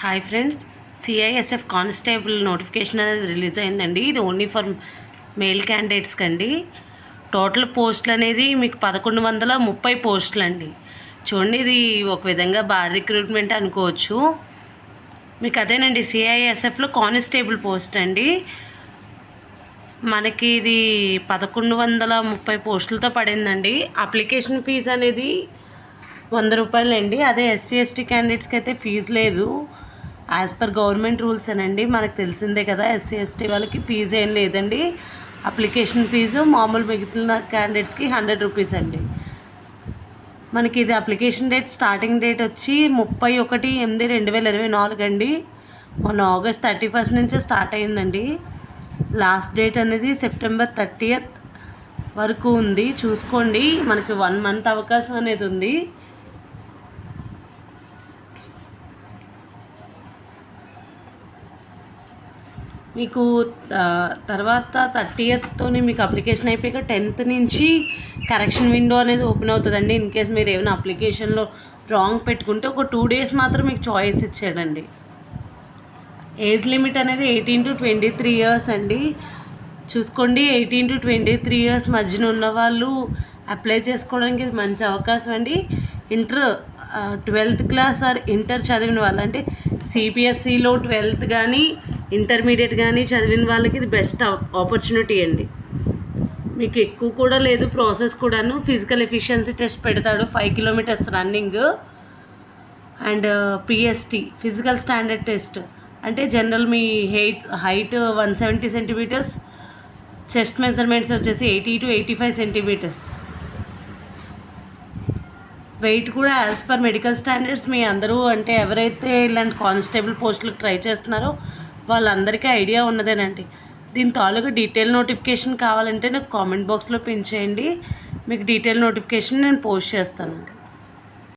Hi friends, CISF constable notification అనేది release అయిందండి. ఇది ఓన్లీ ఫర్ మేల్ క్యాండిడేట్స్కి అండి. టోటల్ పోస్టులు అనేది మీకు 1130 పోస్టులు అండి. చూడండి, ఇది ఒక విధంగా భారీ రిక్రూట్మెంట్ అనుకోవచ్చు. మీకు అదేనండి, సిఐఎస్ఎఫ్లో కానిస్టేబుల్ పోస్ట్ అండి. మనకి ఇది 1130 పోస్టులతో పడిందండి. అప్లికేషన్ ఫీజు అనేది 100 రూపాయలండి. అదే ఎస్సీ ఎస్టీ క్యాండిడేట్స్కి అయితే ఫీజు లేదు. యాజ్ పర్ గవర్నమెంట్ రూల్స్ అనండి, మనకు తెలిసిందే కదా. ఎస్సీ ఎస్టీ వాళ్ళకి ఫీజు ఏం లేదండి. అప్లికేషన్ ఫీజు మామూలు మిగిలిన క్యాండిడేట్స్కి 100 రూపీస్ అండి. మనకి ఇది అప్లికేషన్ డేట్, స్టార్టింగ్ డేట్ వచ్చి 31/8/2024 అండి. మొన్న ఆగస్ట్ 31 నుంచే స్టార్ట్ అయిందండి. లాస్ట్ డేట్ అనేది సెప్టెంబర్ 30th వరకు ఉంది. చూసుకోండి, మనకి 1 month అవకాశం అనేది ఉంది. మీకు తర్వాత 30th మీకు అప్లికేషన్ అయిపోయాక 10th నుంచి కరెక్షన్ విండో అనేది ఓపెన్ అవుతుందండి. ఇన్ కేస్ మీరు ఏమైనా అప్లికేషన్లో రాంగ్ పెట్టుకుంటే ఒక 2 days మాత్రం మీకు చాయిస్ ఇచ్చాడండి. ఏజ్ లిమిట్ అనేది 18 to 23 years అండి. చూసుకోండి, 18 to 23 years మధ్యన ఉన్న వాళ్ళు అప్లై చేసుకోవడానికి ఇది మంచి అవకాశం అండి. 12th class ఆర్ ఇంటర్ చదివిన వాళ్ళు, అంటే సిబిఎస్ఈలో 12th కానీ ఇంటర్మీడియట్ కానీ చదివిన వాళ్ళకి ఇది బెస్ట్ ఆపర్చునిటీ అండి. మీకు ఎక్కువ కూడా లేదు ప్రాసెస్ కూడాను. ఫిజికల్ ఎఫిషియన్సీ టెస్ట్ పెడతాడు, 5 kilometers running, and PST physical standard test, అంటే జనరల్ మీ హైట్ 170 centimeters, చెస్ట్ మెజర్మెంట్స్ వచ్చేసి 80 to 85 centimeters, వెయిట్ కూడా యాజ్ పర్ మెడికల్ స్టాండర్డ్స్. మీ అందరూ అంటే ఎవరైతే ఇలాంటి కానిస్టేబుల్ పోస్టులకు ట్రై చేస్తున్నారో వాళ్ళందరికీ ఐడియా ఉన్నదేనండి. దీని తాలూకా డీటెయిల్ నోటిఫికేషన్ కావాలంటే నాకు కామెంట్ బాక్స్లో పిన్ చేయండి. మీకు డీటెయిల్ నోటిఫికేషన్ నేను పోస్ట్ చేస్తానండి.